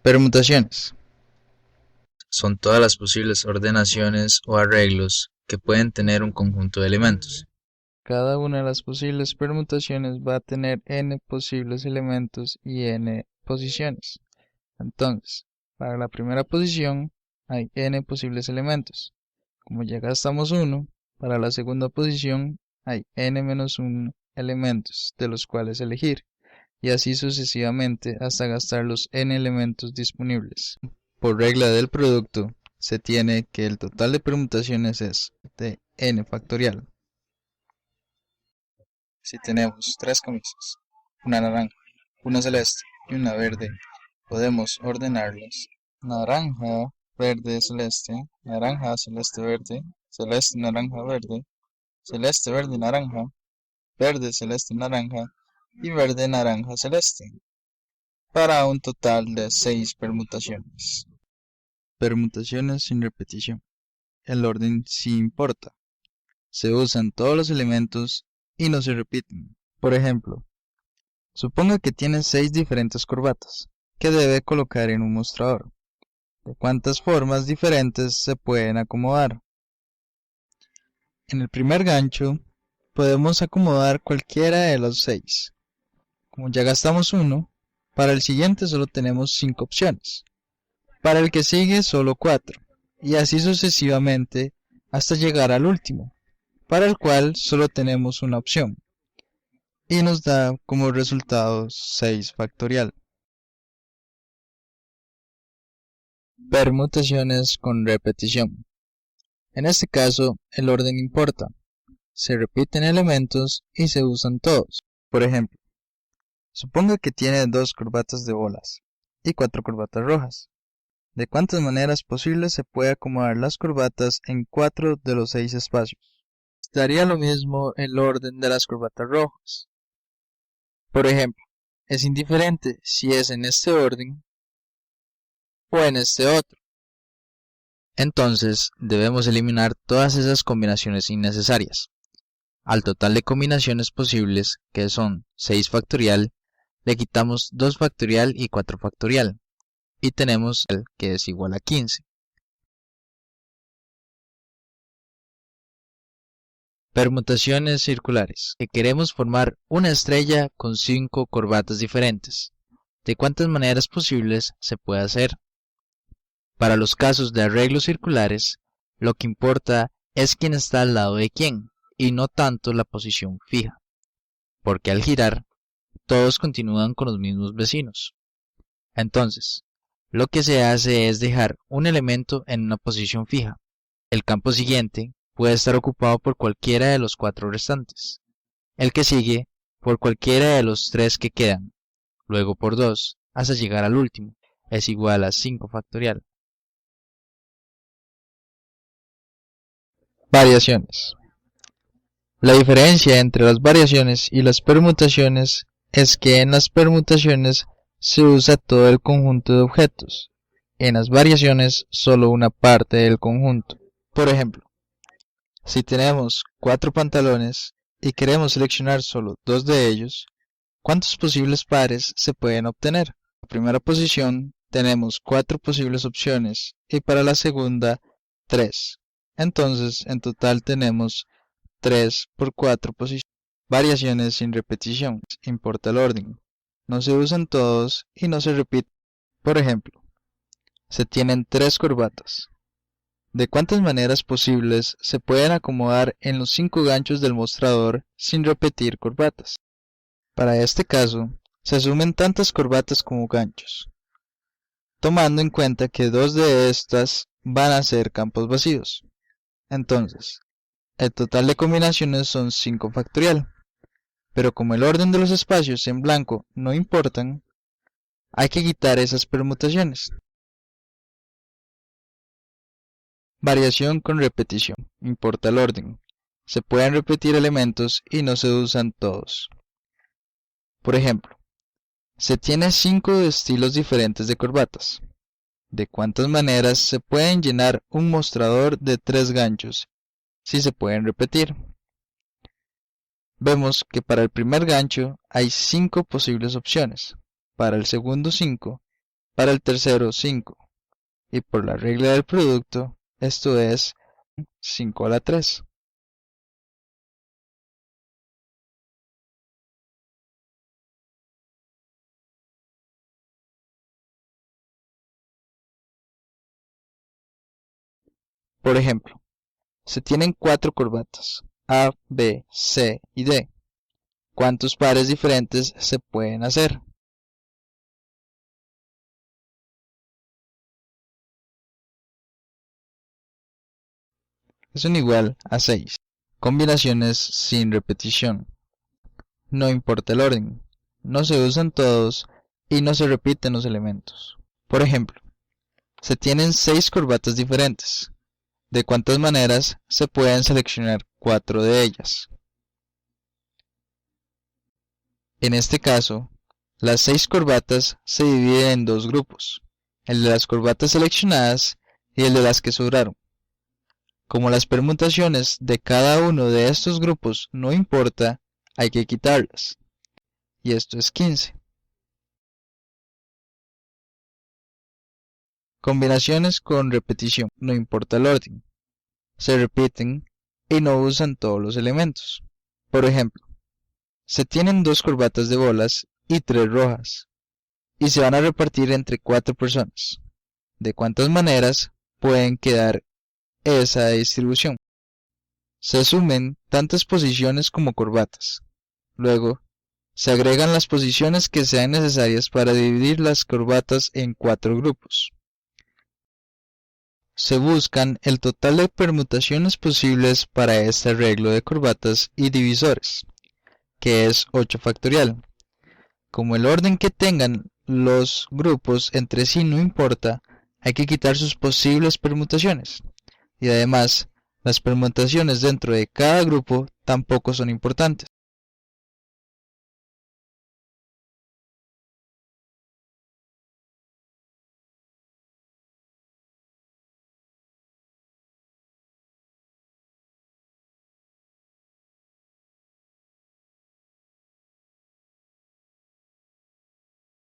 Permutaciones son todas las posibles ordenaciones o arreglos que pueden tener un conjunto de elementos. Cada una de las posibles permutaciones va a tener n posibles elementos y n posiciones. Entonces, para la primera posición hay n posibles elementos. Como ya gastamos 1, para la segunda posición hay n-1 elementos de los cuales elegir, y así sucesivamente hasta gastar los n elementos disponibles. Por regla del producto, se tiene que el total de permutaciones es de n factorial. Si tenemos tres camisas, una naranja, una celeste y una verde, podemos ordenarlas naranja, verde, celeste, naranja, celeste, verde, celeste, naranja, verde, celeste, verde, naranja, verde, celeste, naranja y verde, naranja, celeste, para un total de 6 permutaciones. Permutaciones sin repetición. El orden sí importa. Se usan todos los elementos y no se repiten. Por ejemplo, suponga que tiene 6 diferentes corbatas que debe colocar en un mostrador. ¿De cuántas formas diferentes se pueden acomodar? En el primer gancho podemos acomodar cualquiera de los 6. Como ya gastamos uno, para el siguiente solo tenemos 5 opciones. Para el que sigue solo 4. Y así sucesivamente hasta llegar al último, para el cual solo tenemos una opción. Y nos da como resultado 6 factorial. Permutaciones con repetición. En este caso, el orden importa. Se repiten elementos y se usan todos. Por ejemplo, suponga que tiene 2 corbatas de bolas y 4 corbatas rojas. ¿De cuántas maneras posibles se puede acomodar las corbatas en 4 de los 6 espacios? Daría lo mismo el orden de las corbatas rojas. Por ejemplo, es indiferente si es en este orden o en este otro. Entonces, debemos eliminar todas esas combinaciones innecesarias. Al total de combinaciones posibles, que son 6 factorial, le quitamos 2 factorial y 4 factorial, y tenemos el que es igual a 15. Permutaciones circulares. Que queremos formar una estrella con 5 corbatas diferentes. ¿De cuántas maneras posibles se puede hacer? Para los casos de arreglos circulares, lo que importa es quién está al lado de quién, y no tanto la posición fija, porque al girar, todos continúan con los mismos vecinos. Entonces, lo que se hace es dejar un elemento en una posición fija. El campo siguiente puede estar ocupado por cualquiera de los 4 restantes. El que sigue por cualquiera de los 3 que quedan. Luego por 2 hasta llegar al último. Es igual a 5 factorial. Variaciones. La diferencia entre las variaciones y las permutaciones es que en las permutaciones se usa todo el conjunto de objetos. En las variaciones solo una parte del conjunto. Por ejemplo, si tenemos 4 pantalones y queremos seleccionar solo 2 de ellos, ¿cuántos posibles pares se pueden obtener? En la primera posición tenemos 4 posibles opciones y para la segunda 3. Entonces, en total tenemos 3 por 4 posiciones. Variaciones sin repetición. Importa el orden. No se usan todos y no se repiten. Por ejemplo, se tienen 3 corbatas. ¿De cuántas maneras posibles se pueden acomodar en los 5 ganchos del mostrador sin repetir corbatas? Para este caso, se asumen tantas corbatas como ganchos, tomando en cuenta que 2 de estas van a ser campos vacíos. Entonces, el total de combinaciones son 5 factorial, pero como el orden de los espacios en blanco no importan, hay que quitar esas permutaciones. Variación con repetición. Importa el orden. Se pueden repetir elementos y no se usan todos. Por ejemplo, se tiene 5 estilos diferentes de corbatas. ¿De cuántas maneras se pueden llenar un mostrador de 3 ganchos si se pueden repetir? Vemos que para el primer gancho hay 5 posibles opciones, para el segundo 5 para el tercero 5, y por la regla del producto, esto es 5 a la 3. Por ejemplo, se tienen 4 corbatas, A, B, C y D. ¿Cuántos pares diferentes se pueden hacer? Son igual a 6. Combinaciones sin repetición. No importa el orden. No se usan todos y no se repiten los elementos. Por ejemplo, se tienen 6 corbatas diferentes. ¿De cuántas maneras se pueden seleccionar 4 de ellas? En este caso, las 6 corbatas se dividen en 2 grupos, el de las corbatas seleccionadas y el de las que sobraron. Como las permutaciones de cada uno de estos grupos no importa, hay que quitarlas, y esto es 15. Combinaciones con repetición, no importa el orden. Se repiten y no usan todos los elementos. Por ejemplo, se tienen 2 corbatas de bolas y 3 rojas, y se van a repartir entre 4 personas. ¿De cuántas maneras pueden quedar esa distribución? Se asumen tantas posiciones como corbatas. Luego, se agregan las posiciones que sean necesarias para dividir las corbatas en 4 grupos. Se buscan el total de permutaciones posibles para este arreglo de corbatas y divisores, que es 8 factorial. Como el orden que tengan los grupos entre sí no importa, hay que quitar sus posibles permutaciones. Y además, las permutaciones dentro de cada grupo tampoco son importantes.